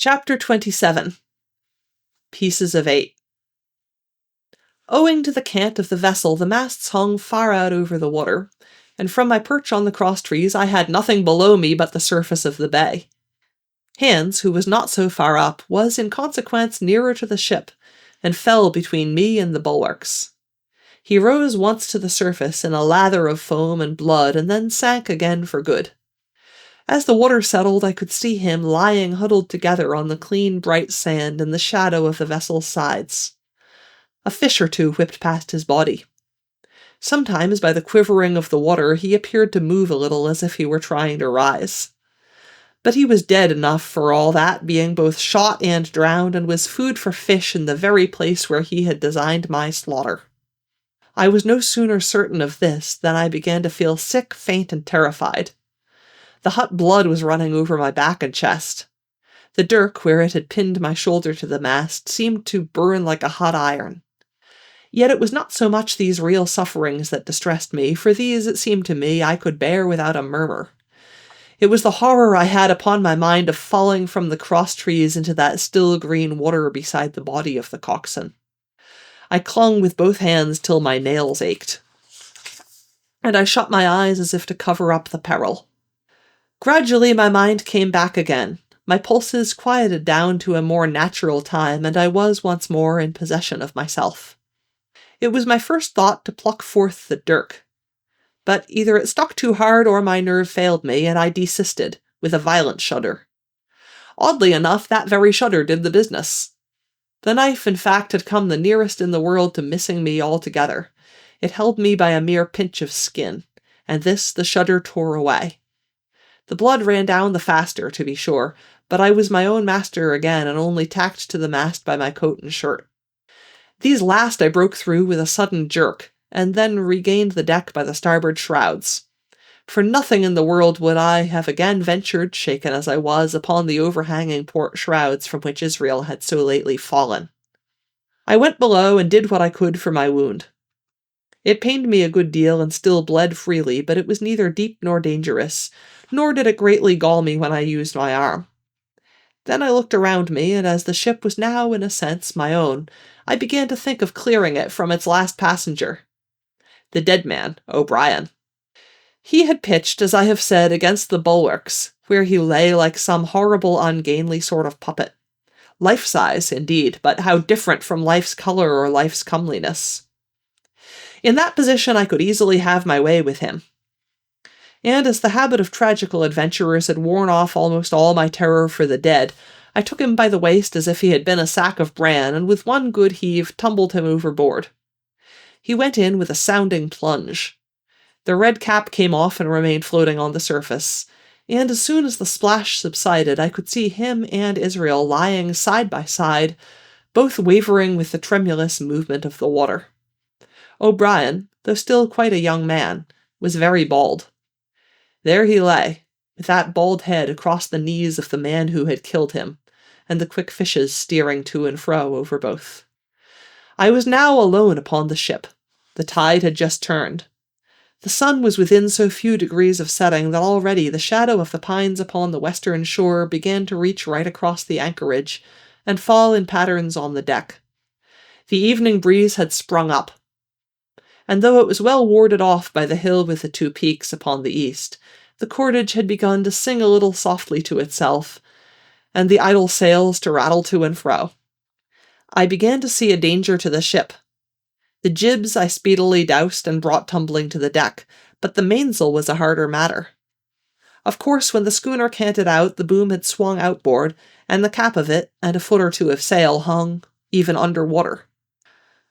Chapter 27. Pieces of 8. Owing to the cant of the vessel, the masts hung far out over the water, and from my perch on the crosstrees I had nothing below me but the surface of the bay. Hans, who was not so far up, was in consequence nearer to the ship, and fell between me and the bulwarks. He rose once to the surface in a lather of foam and blood, and then sank again for good. As the water settled, I could see him lying huddled together on the clean, bright sand in the shadow of the vessel's sides. A fish or two whipped past his body. Sometimes, by the quivering of the water, he appeared to move a little as if he were trying to rise. But he was dead enough for all that, being both shot and drowned, and was food for fish in the very place where he had designed my slaughter. I was no sooner certain of this than I began to feel sick, faint, and terrified. The hot blood was running over my back and chest. The dirk, where it had pinned my shoulder to the mast, seemed to burn like a hot iron. Yet it was not so much these real sufferings that distressed me, for these, it seemed to me, I could bear without a murmur. It was the horror I had upon my mind of falling from the cross-trees into that still green water beside the body of the coxswain. I clung with both hands till my nails ached, and I shut my eyes as if to cover up the peril. Gradually my mind came back again. My pulses quieted down to a more natural time, and I was once more in possession of myself. It was my first thought to pluck forth the dirk, but either it stuck too hard or my nerve failed me, and I desisted, with a violent shudder. Oddly enough, that very shudder did the business. The knife, in fact, had come the nearest in the world to missing me altogether. It held me by a mere pinch of skin, and this the shudder tore away. The blood ran down the faster, to be sure, but I was my own master again and only tacked to the mast by my coat and shirt. These last I broke through with a sudden jerk, and then regained the deck by the starboard shrouds. For nothing in the world would I have again ventured, shaken as I was, upon the overhanging port shrouds from which Israel had so lately fallen. I went below and did what I could for my wound. It pained me a good deal and still bled freely, but it was neither deep nor dangerous, nor did it greatly gall me when I used my arm. Then I looked around me, and as the ship was now, in a sense, my own, I began to think of clearing it from its last passenger, the dead man, O'Brien. He had pitched, as I have said, against the bulwarks, where he lay like some horrible, ungainly sort of puppet. Life-size, indeed, but how different from life's colour or life's comeliness. In that position I could easily have my way with him. And as the habit of tragical adventurers had worn off almost all my terror for the dead, I took him by the waist as if he had been a sack of bran, and with one good heave tumbled him overboard. He went in with a sounding plunge. The red cap came off and remained floating on the surface, and as soon as the splash subsided I could see him and Israel lying side by side, both wavering with the tremulous movement of the water. O'Brien, though still quite a young man, was very bald. There he lay, with that bald head across the knees of the man who had killed him, and the quick fishes steering to and fro over both. I was now alone upon the ship. The tide had just turned. The sun was within so few degrees of setting that already the shadow of the pines upon the western shore began to reach right across the anchorage and fall in patterns on the deck. The evening breeze had sprung up, and though it was well warded off by the hill with the two peaks upon the east, the cordage had begun to sing a little softly to itself, and the idle sails to rattle to and fro. I began to see a danger to the ship. The jibs I speedily doused and brought tumbling to the deck, but the mainsail was a harder matter. Of course, when the schooner canted out, the boom had swung outboard, and the cap of it, and a foot or two of sail, hung even under water.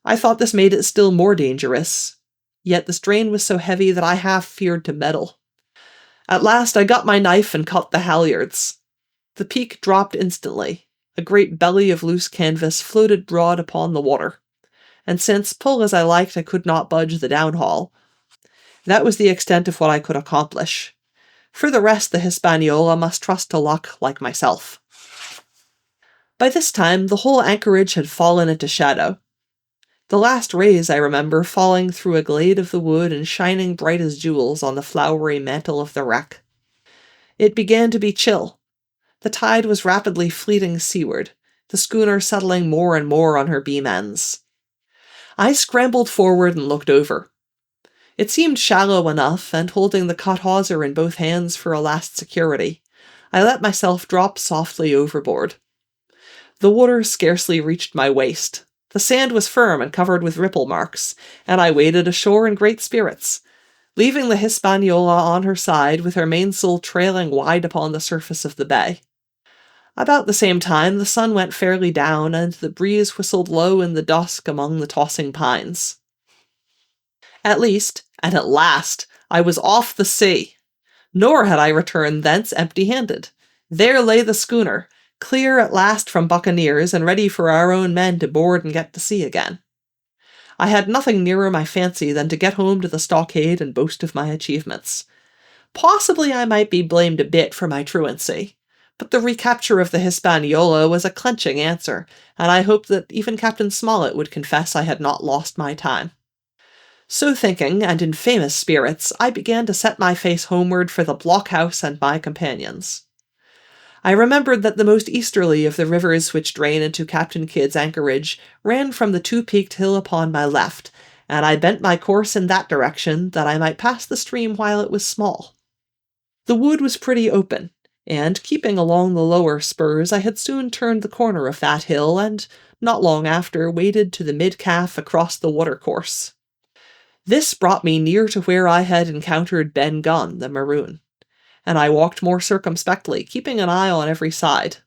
I thought this made it still more dangerous, yet the strain was so heavy that I half feared to meddle. At last I got my knife and cut the halyards. The peak dropped instantly. A great belly of loose canvas floated broad upon the water, and since, pull as I liked, I could not budge the downhaul, that was the extent of what I could accomplish. For the rest, the Hispaniola must trust to luck like myself. By this time, the whole anchorage had fallen into shadow. The last rays, I remember, falling through a glade of the wood and shining bright as jewels on the flowery mantle of the wreck. It began to be chill. The tide was rapidly fleeting seaward, the schooner settling more and more on her beam ends. I scrambled forward and looked over. It seemed shallow enough, and holding the cut hawser in both hands for a last security, I let myself drop softly overboard. The water scarcely reached my waist. The sand was firm and covered with ripple marks, and I waded ashore in great spirits, leaving the Hispaniola on her side with her mainsail trailing wide upon the surface of the bay. About the same time, the sun went fairly down, and the breeze whistled low in the dusk among the tossing pines. At least, and at last, I was off the sea. Nor had I returned thence empty-handed. There lay the schooner, clear at last from buccaneers and ready for our own men to board and get to sea again. I had nothing nearer my fancy than to get home to the stockade and boast of my achievements. Possibly I might be blamed a bit for my truancy, but the recapture of the Hispaniola was a clenching answer, and I hoped that even Captain Smollett would confess I had not lost my time. So thinking, and in famous spirits, I began to set my face homeward for the blockhouse and my companions. I remembered that the most easterly of the rivers which drain into Captain Kidd's anchorage ran from the two-peaked hill upon my left, and I bent my course in that direction that I might pass the stream while it was small. The wood was pretty open, and, keeping along the lower spurs, I had soon turned the corner of that hill, and, not long after, waded to the mid-calf across the watercourse. This brought me near to where I had encountered Ben Gunn, the maroon, and I walked more circumspectly, keeping an eye on every side.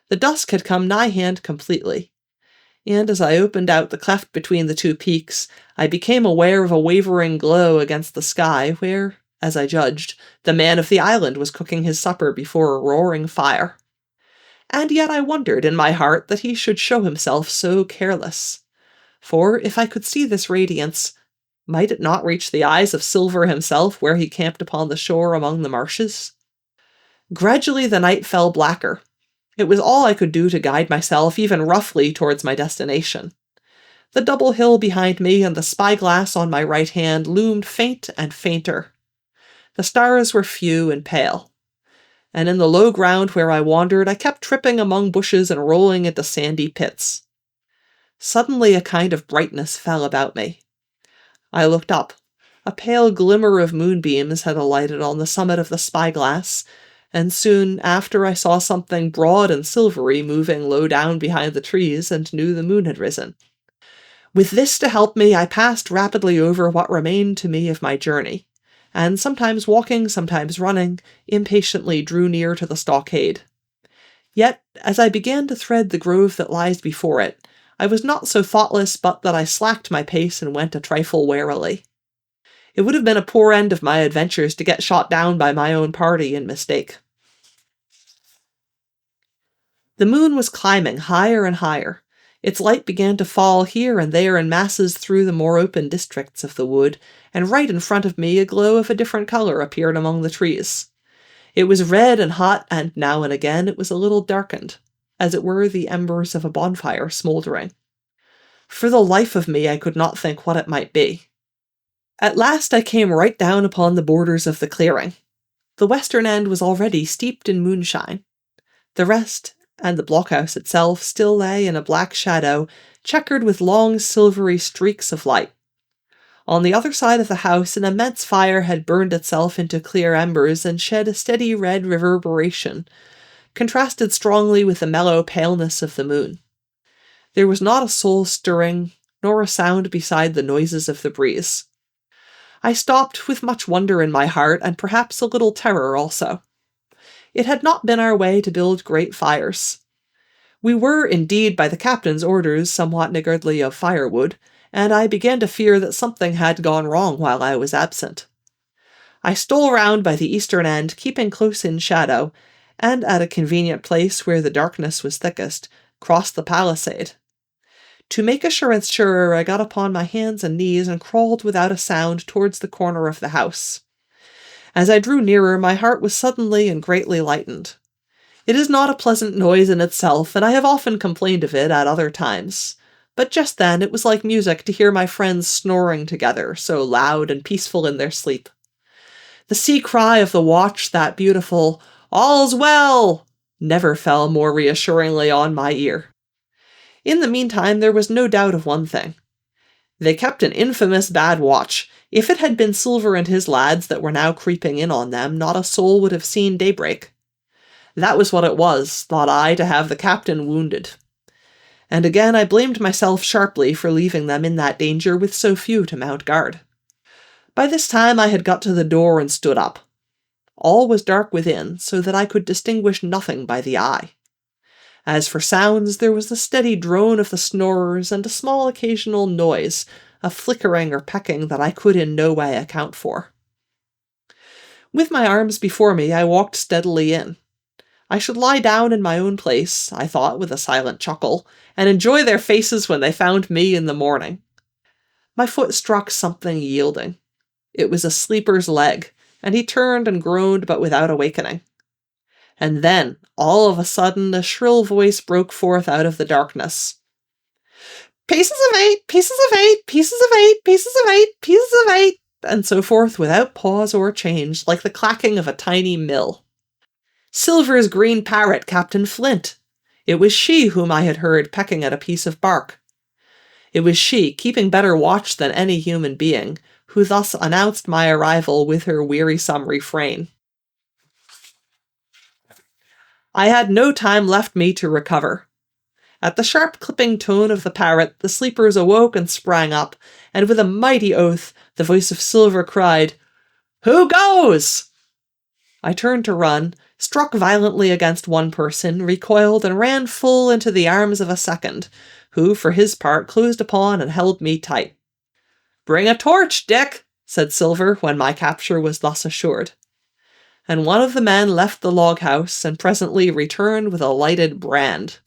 The dusk had come nigh-hand completely, and as I opened out the cleft between the two peaks, I became aware of a wavering glow against the sky where, as I judged, the man of the island was cooking his supper before a roaring fire. And yet I wondered in my heart that he should show himself so careless. For if I could see this radiance, might it not reach the eyes of Silver himself where he camped upon the shore among the marshes? Gradually the night fell blacker. It was all I could do to guide myself, even roughly, towards my destination. The double hill behind me and the spyglass on my right hand loomed faint and fainter. The stars were few and pale, and in the low ground where I wandered I kept tripping among bushes and rolling into sandy pits. Suddenly a kind of brightness fell about me. I looked up. A pale glimmer of moonbeams had alighted on the summit of the spyglass, and soon after I saw something broad and silvery moving low down behind the trees and knew the moon had risen. With this to help me, I passed rapidly over what remained to me of my journey, and sometimes walking, sometimes running, impatiently drew near to the stockade. Yet, as I began to thread the grove that lies before it, I was not so thoughtless but that I slacked my pace and went a trifle warily. It would have been a poor end of my adventures to get shot down by my own party in mistake. The moon was climbing higher and higher. Its light began to fall here and there in masses through the more open districts of the wood, and right in front of me a glow of a different color appeared among the trees. It was red and hot, and now and again it was a little darkened, as it were the embers of a bonfire smoldering. For the life of me I could not think what it might be. At last I came right down upon the borders of the clearing. The western end was already steeped in moonshine. The rest, and the blockhouse itself, still lay in a black shadow, checkered with long silvery streaks of light. On the other side of the house an immense fire had burned itself into clear embers and shed a steady red reverberation, contrasted strongly with the mellow paleness of the moon. There was not a soul stirring, nor a sound beside the noises of the breeze. I stopped with much wonder in my heart, and perhaps a little terror also. It had not been our way to build great fires. We were, indeed, by the captain's orders, somewhat niggardly of firewood, and I began to fear that something had gone wrong while I was absent. I stole round by the eastern end, keeping close in shadow, and at a convenient place where the darkness was thickest, crossed the palisade. To make assurance surer, I got upon my hands and knees and crawled without a sound towards the corner of the house. As I drew nearer, my heart was suddenly and greatly lightened. It is not a pleasant noise in itself, and I have often complained of it at other times, but just then it was like music to hear my friends snoring together, so loud and peaceful in their sleep. The sea cry of the watch, that beautiful "All's well!" never fell more reassuringly on my ear. In the meantime, there was no doubt of one thing. They kept an infamous bad watch. If it had been Silver and his lads that were now creeping in on them, not a soul would have seen daybreak. That was what it was, thought I, to have the captain wounded. And again I blamed myself sharply for leaving them in that danger with so few to mount guard. By this time I had got to the door and stood up. All was dark within, so that I could distinguish nothing by the eye. As for sounds, there was the steady drone of the snorers and a small occasional noise, a flickering or pecking that I could in no way account for. With my arms before me, I walked steadily in. I should lie down in my own place, I thought with a silent chuckle, and enjoy their faces when they found me in the morning. My foot struck something yielding. It was a sleeper's leg, and he turned and groaned but without awakening. And then, all of a sudden, a shrill voice broke forth out of the darkness. "Pieces of 8, pieces of 8, pieces of 8, pieces of 8, pieces of 8, and so forth without pause or change, like the clacking of a tiny mill. Silver's green parrot, Captain Flint. It was she whom I had heard pecking at a piece of bark. It was she, keeping better watch than any human being, who thus announced my arrival with her wearisome refrain. I had no time left me to recover. At the sharp clipping tone of the parrot, the sleepers awoke and sprang up, and with a mighty oath, the voice of Silver cried, "Who goes?" I turned to run, struck violently against one person, recoiled, and ran full into the arms of a second, who, for his part, closed upon and held me tight. "Bring a torch, Dick," said Silver, when my capture was thus assured. And one of the men left the log-house and presently returned with a lighted brand.